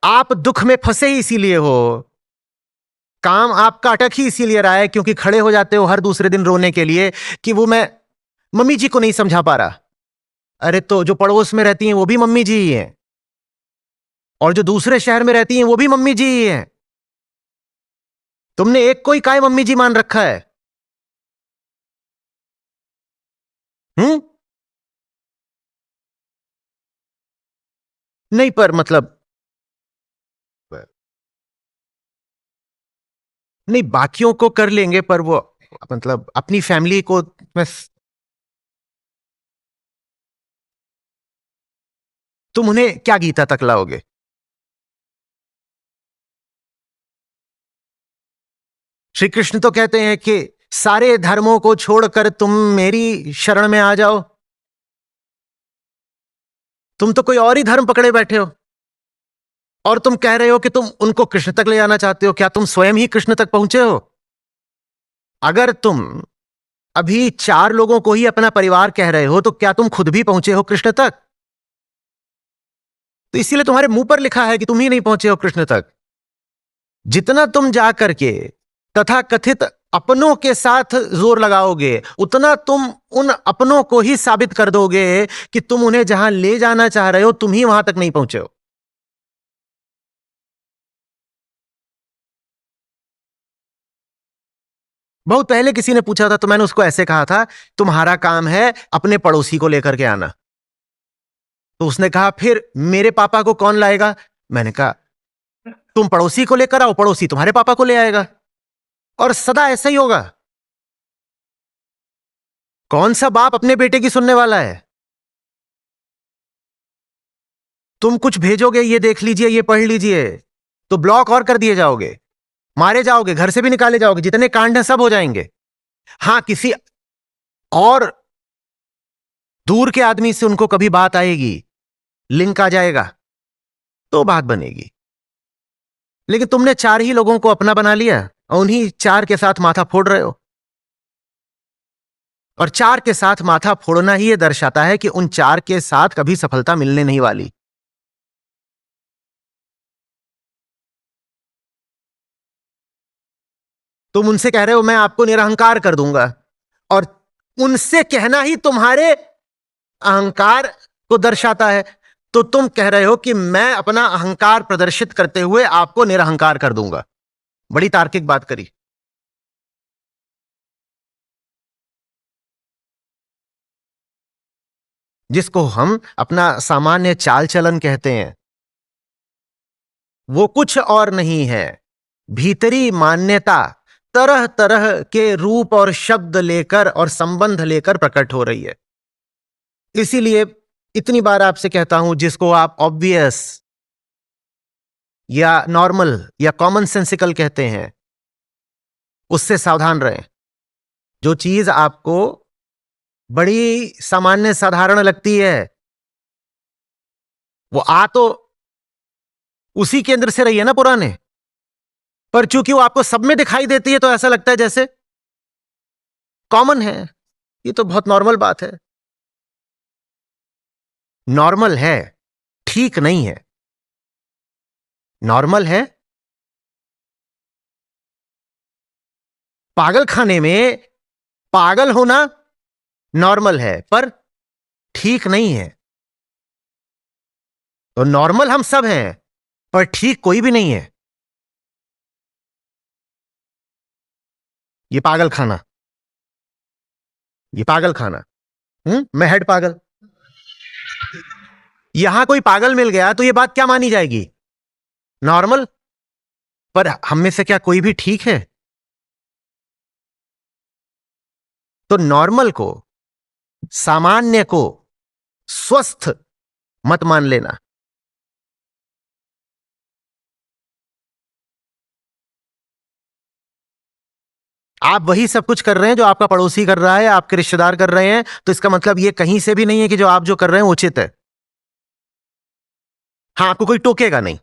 आप दुख में फंसे ही इसीलिए हो, काम आपका अटक ही इसीलिए रहा है क्योंकि खड़े हो जाते हो हर दूसरे दिन रोने के लिए कि वो मैं मम्मी जी को नहीं समझा पा रहा। अरे तो जो पड़ोस में रहती हैं वो भी मम्मी जी ही हैं, और जो दूसरे शहर में रहती हैं वो भी मम्मी जी ही हैं। तुमने एक कोई काय मम्मी जी मान रखा है? हम्म। नहीं पर मतलब, नहीं बाकियों को कर लेंगे पर वो मतलब अपनी फैमिली को मैं, तुम उन्हें क्या गीता तक लाओगे? श्री कृष्ण तो कहते हैं कि सारे धर्मों को छोड़कर तुम मेरी शरण में आ जाओ। तुम तो कोई और ही धर्म पकड़े बैठे हो, और तुम कह रहे हो कि तुम उनको कृष्ण तक ले जाना चाहते हो। क्या तुम स्वयं ही कृष्ण तक पहुंचे हो? अगर तुम अभी 4 लोगों को ही अपना परिवार कह रहे हो तो क्या तुम खुद भी पहुंचे हो कृष्ण तक? तो इसीलिए तुम्हारे मुंह पर लिखा है कि तुम ही नहीं पहुंचे हो कृष्ण तक। जितना तुम जा करके तथा कथित अपनों के साथ जोर लगाओगे, उतना तुम उन अपनों को ही साबित कर दोगे कि तुम उन्हें जहां ले जाना चाह रहे हो तुम ही वहां तक नहीं पहुंचे हो। बहुत पहले किसी ने पूछा था तो मैंने उसको ऐसे कहा था, तुम्हारा काम है अपने पड़ोसी को लेकर के आना। तो उसने कहा फिर मेरे पापा को कौन लाएगा? मैंने कहा तुम पड़ोसी को लेकर आओ, पड़ोसी तुम्हारे पापा को ले आएगा, और सदा ऐसा ही होगा। कौन सा बाप अपने बेटे की सुनने वाला है? तुम कुछ भेजोगे, ये देख लीजिए, ये पढ़ लीजिए, तो ब्लॉक और कर दिए जाओगे, मारे जाओगे, घर से भी निकाले जाओगे, जितने कांड हैं सब हो जाएंगे। हां, किसी और दूर के आदमी से उनको कभी बात आएगी, लिंक आ जाएगा, तो बात बनेगी। लेकिन तुमने 4 ही लोगों को अपना बना लिया और उन्हीं 4 के साथ माथा फोड़ रहे हो। और 4 के साथ माथा फोड़ना ही ये दर्शाता है कि उन 4 के साथ कभी सफलता मिलने नहीं वाली। तुम उनसे कह रहे हो मैं आपको निरहंकार कर दूंगा, और उनसे कहना ही तुम्हारे अहंकार को दर्शाता है। तो तुम कह रहे हो कि मैं अपना अहंकार प्रदर्शित करते हुए आपको निरहंकार कर दूंगा। बड़ी तार्किक बात करी। जिसको हम अपना सामान्य चाल चलन कहते हैं, वो कुछ और नहीं है, भीतरी मान्यता तरह तरह के रूप और शब्द लेकर और संबंध लेकर प्रकट हो रही है। इसीलिए इतनी बार आपसे कहता हूं, जिसको आप ऑब्वियस या नॉर्मल या कॉमन सेंसिकल कहते हैं, उससे सावधान रहें। जो चीज आपको बड़ी सामान्य साधारण लगती है, वो आ तो उसी केंद्र से रही है ना पुराने, पर चूंकि वो आपको सब में दिखाई देती है तो ऐसा लगता है जैसे कॉमन है। ये तो बहुत नॉर्मल बात है। नॉर्मल है, ठीक नहीं है। नॉर्मल है, पागल खाने में पागल होना नॉर्मल है, पर ठीक नहीं है। तो नॉर्मल हम सब हैं, पर ठीक कोई भी नहीं है। ये पागल खाना, ये पागल खाना। मैं हेड पागल। यहां कोई पागल मिल गया तो ये बात क्या मानी जाएगी? नॉर्मल। पर हम में से क्या कोई भी ठीक है? तो नॉर्मल को, सामान्य को स्वस्थ मत मान लेना। आप वही सब कुछ कर रहे हैं जो आपका पड़ोसी कर रहा है, आपके रिश्तेदार कर रहे हैं, तो इसका मतलब ये कहीं से भी नहीं है कि जो आप जो कर रहे हैं उचित है। हाँ, आपको कोई टोकेगा नहीं।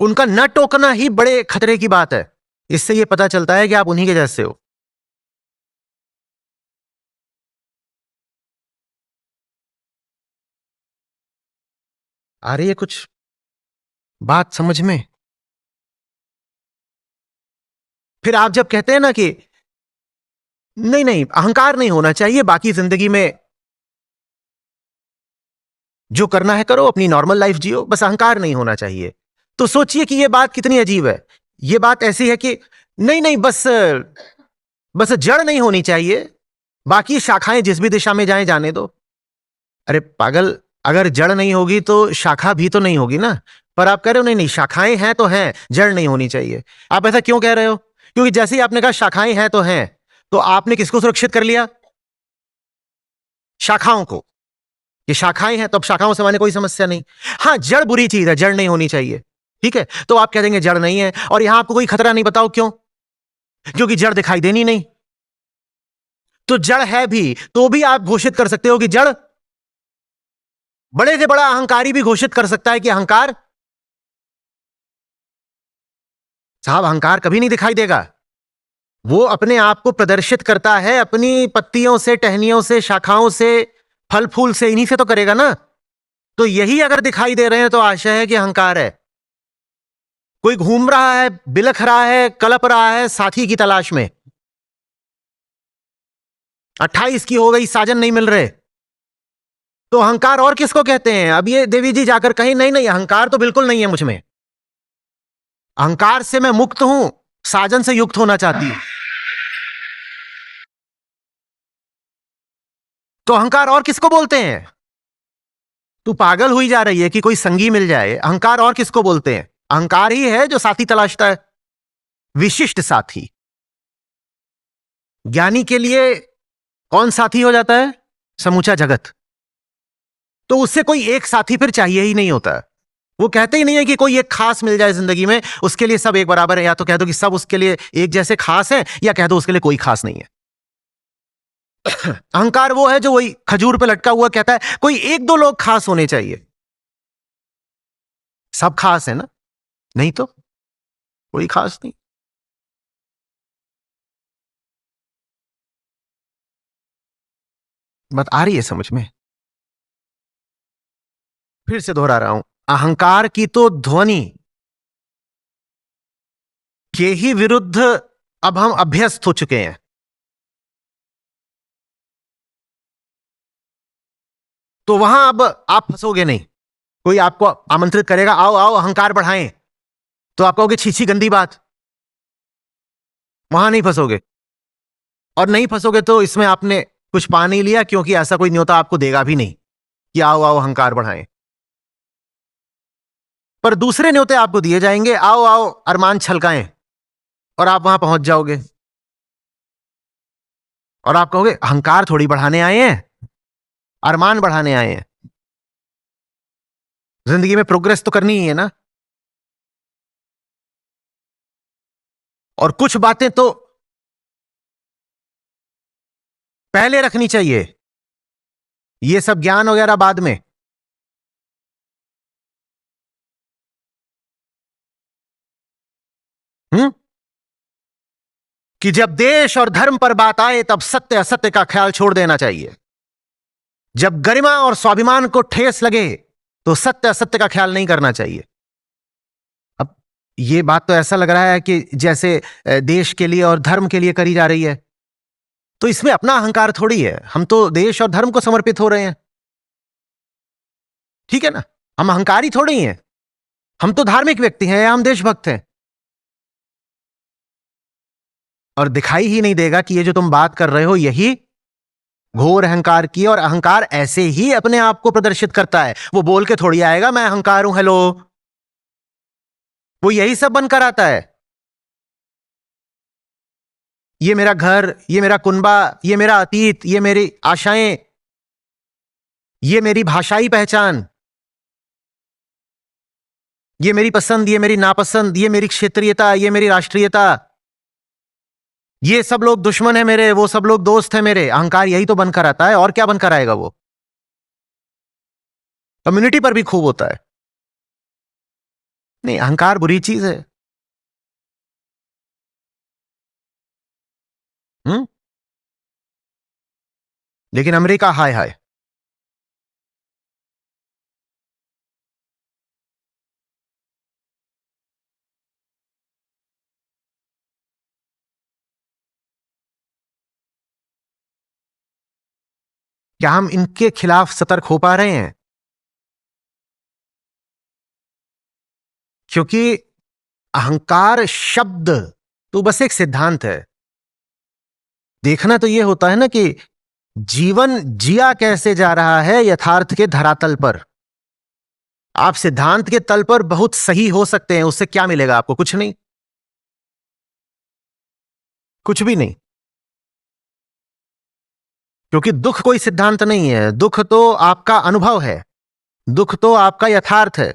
उनका न टोकना ही बड़े खतरे की बात है। इससे यह पता चलता है कि आप उन्हीं के जैसे हो। आ रही है कुछ बात समझ में? फिर आप जब कहते हैं ना कि नहीं नहीं अहंकार नहीं होना चाहिए, बाकी जिंदगी में जो करना है करो, अपनी नॉर्मल लाइफ जियो, बस अहंकार नहीं होना चाहिए, तो सोचिए कि यह बात कितनी अजीब है। यह बात ऐसी है कि नहीं नहीं बस बस जड़ नहीं होनी चाहिए, बाकी शाखाएं जिस भी दिशा में जाएं जाने दो। अरे पागल, अगर जड़ नहीं होगी तो शाखा भी तो नहीं होगी ना। पर आप कह रहे हो नहीं नहीं शाखाएं हैं तो हैं, जड़ नहीं होनी चाहिए। आप ऐसा क्यों कह रहे हो? क्योंकि जैसे ही आपने कहा शाखाएं हैं तो आपने किसको सुरक्षित कर लिया? शाखाओं को। ये शाखाएं हैं तो अब शाखाओं से माने कोई समस्या नहीं। हाँ जड़ बुरी चीज है, जड़ नहीं होनी चाहिए, ठीक है, तो आप कह देंगे जड़ नहीं है और यहां आपको कोई खतरा नहीं। बताओ क्यों? क्योंकि जड़ दिखाई देनी नहीं। तो जड़ है भी तो भी आप घोषित कर सकते हो कि जड़। बड़े से बड़ा अहंकारी भी घोषित कर सकता है कि अहंकार। साहब अहंकार कभी नहीं दिखाई देगा, वो अपने आप को प्रदर्शित करता है अपनी पत्तियों से, टहनियों से, शाखाओं से, फल फूल से, इन्हीं से तो करेगा ना। तो यही अगर दिखाई दे रहे हैं तो आशय है कि अहंकार है। कोई घूम रहा है, बिलख रहा है, कलप रहा है साथी की तलाश में, 28 की हो गई, साजन नहीं मिल रहे, तो अहंकार और किसको कहते हैं? अब ये देवी जी जाकर कहीं नहीं नहीं अहंकार तो बिल्कुल नहीं है मुझ में, अहंकार से मैं मुक्त हूं, साजन से युक्त होना चाहती हूं। तो अहंकार और किसको बोलते हैं? तू पागल हुई जा रही है कि कोई संगी मिल जाए। अहंकार और किसको बोलते हैं? अहंकार ही है जो साथी तलाशता है, विशिष्ट साथी। ज्ञानी के लिए कौन साथी हो जाता है? समूचा जगत। तो उससे कोई एक साथी फिर चाहिए ही नहीं होता। वो कहते ही नहीं है कि कोई एक खास मिल जाए जिंदगी में, उसके लिए सब एक बराबर है। या तो कह दो कि सब उसके लिए एक जैसे खास है, या कह दो उसके लिए कोई खास नहीं है। अहंकार वो है जो वही खजूर पे लटका हुआ कहता है कोई एक दो लोग खास होने चाहिए। सब खास है ना? नहीं तो कोई खास नहीं। बात आ रही है समझ में? फिर से दोहरा रहा हूं, अहंकार की तो ध्वनि के ही विरुद्ध अब हम अभ्यस्त हो चुके हैं। तो वहां अब आप फंसोगे नहीं। कोई आपको आमंत्रित करेगा आओ आओ अहंकार बढ़ाएं, तो आप कहोगे छी छी गंदी बात। वहां नहीं फंसोगे। और नहीं फंसोगे तो इसमें आपने कुछ पा नहीं लिया, क्योंकि ऐसा कोई न्योता आपको देगा भी नहीं कि आओ आओ अहंकार बढ़ाएं। पर दूसरे न्योते आपको दिए जाएंगे, आओ आओ अरमान छलकाएं, और आप वहां पहुंच जाओगे। और आप कहोगे अहंकार थोड़ी बढ़ाने आए हैं, अरमान बढ़ाने आए हैं। जिंदगी में प्रोग्रेस तो करनी ही है ना। और कुछ बातें तो पहले रखनी चाहिए, ये सब ज्ञान वगैरह बाद में। हम्म। कि जब देश और धर्म पर बात आए तब सत्य असत्य का ख्याल छोड़ देना चाहिए। जब गरिमा और स्वाभिमान को ठेस लगे तो सत्य असत्य का ख्याल नहीं करना चाहिए। अब ये बात तो ऐसा लग रहा है कि जैसे देश के लिए और धर्म के लिए करी जा रही है, तो इसमें अपना अहंकार थोड़ी है। हम तो देश और धर्म को समर्पित हो रहे हैं, ठीक है ना। हम अहंकारी थोड़ी ही हैं, हम तो धार्मिक व्यक्ति हैं या हम देशभक्त हैं। और दिखाई ही नहीं देगा कि ये जो तुम बात कर रहे हो यही घोर अहंकार की, और अहंकार ऐसे ही अपने आप को प्रदर्शित करता है। वो बोल के थोड़ी आएगा मैं अहंकार हूं हेलो, वो यही सब बनकर आता है। ये मेरा घर, ये मेरा कुनबा, ये मेरा अतीत, ये मेरी आशाएं, ये मेरी भाषाई पहचान, ये मेरी पसंद, ये मेरी नापसंद, ये मेरी क्षेत्रीयता, ये मेरी राष्ट्रीयता, ये सब लोग दुश्मन है मेरे, वो सब लोग दोस्त है मेरे। अहंकार यही तो बनकर आता है, और क्या बनकर आएगा? वो कम्युनिटी पर भी खूब होता है। नहीं अहंकार बुरी चीज है। हम्म। लेकिन अमेरिका हाय हाय, क्या हम इनके खिलाफ सतर्क हो पा रहे हैं? क्योंकि अहंकार शब्द तो बस एक सिद्धांत है। देखना तो यह होता है ना कि जीवन जिया कैसे जा रहा है यथार्थ के धरातल पर। आप सिद्धांत के तल पर बहुत सही हो सकते हैं, उससे क्या मिलेगा आपको? कुछ नहीं, कुछ भी नहीं। क्योंकि दुख कोई सिद्धांत नहीं है, दुख तो आपका अनुभव है, दुख तो आपका यथार्थ है।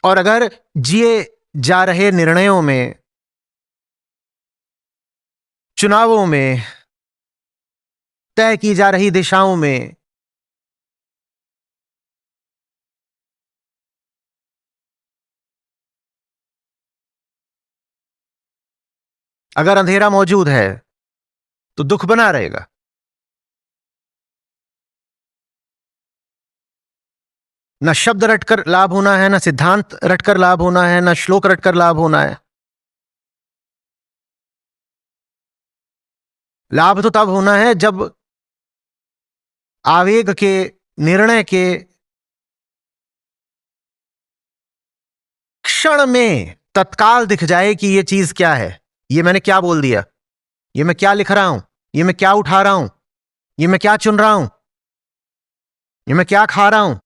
और अगर जिए जा रहे निर्णयों में, चुनावों में, तय की जा रही दिशाओं में अगर अंधेरा मौजूद है तो दुख बना रहेगा। न शब्द रटकर लाभ होना है, न सिद्धांत रटकर लाभ होना है, न श्लोक रटकर लाभ होना है। लाभ तो तब होना है जब आवेग के, निर्णय के क्षण में तत्काल दिख जाए कि यह चीज क्या है, ये मैंने क्या बोल दिया, ये मैं क्या लिख रहा हूं, ये मैं क्या उठा रहा हूं, ये मैं क्या चुन रहा हूं, ये मैं क्या खा रहा हूं,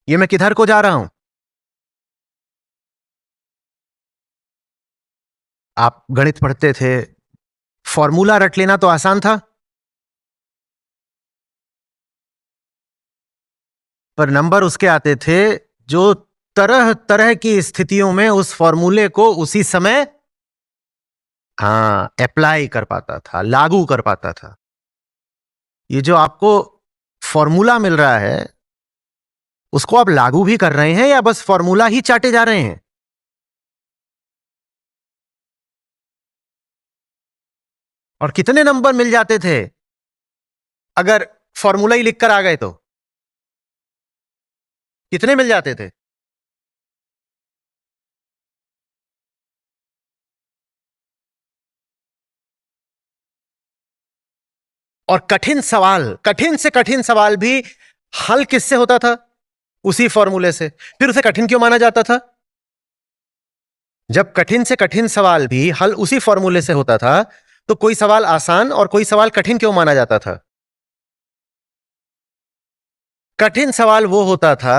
ये मैं किधर को जा रहा हूं। आप गणित पढ़ते थे, फॉर्मूला रट लेना तो आसान था, पर नंबर उसके आते थे जो तरह तरह की स्थितियों में उस फॉर्मूले को उसी समय अप्लाई कर पाता था, लागू कर पाता था। ये जो आपको फॉर्मूला मिल रहा है उसको आप लागू भी कर रहे हैं या बस फॉर्मूला ही चाटे जा रहे हैं? और कितने नंबर मिल जाते थे अगर फॉर्मूला ही लिखकर आ गए तो? कितने मिल जाते थे? और कठिन से कठिन सवाल भी हल किससे होता था? उसी फॉर्मूले से। फिर उसे कठिन क्यों माना जाता था? जब कठिन से कठिन सवाल भी हल उसी फॉर्मूले से होता था तो कोई सवाल आसान और कोई सवाल कठिन क्यों माना जाता था? कठिन सवाल वो होता था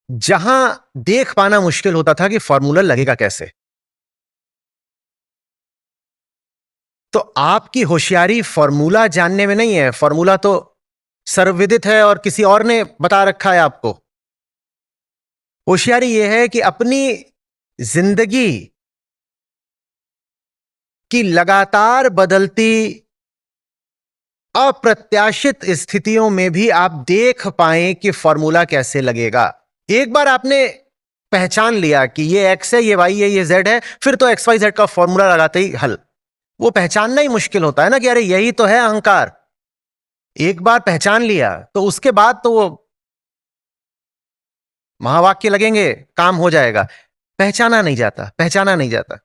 जहां देख पाना मुश्किल होता था कि फॉर्मूला लगेगा कैसे। तो आपकी होशियारी फॉर्मूला जानने में नहीं है, फॉर्मूला तो सर्वविदित है और किसी और ने बता रखा है आपको। होशियारी यह है कि अपनी जिंदगी की लगातार बदलती अप्रत्याशित स्थितियों में भी आप देख पाएं कि फॉर्मूला कैसे लगेगा। एक बार आपने पहचान लिया कि ये एक्स है, ये वाई है, ये जेड है, फिर तो एक्स वाई जेड का फॉर्मूला लगाते ही हल। वो पहचानना ही मुश्किल होता है ना कि अरे यही तो है अहंकार। एक बार पहचान लिया तो उसके बाद तो वो महावाक्य लगेंगे, काम हो जाएगा। पहचाना नहीं जाता, पहचाना नहीं जाता।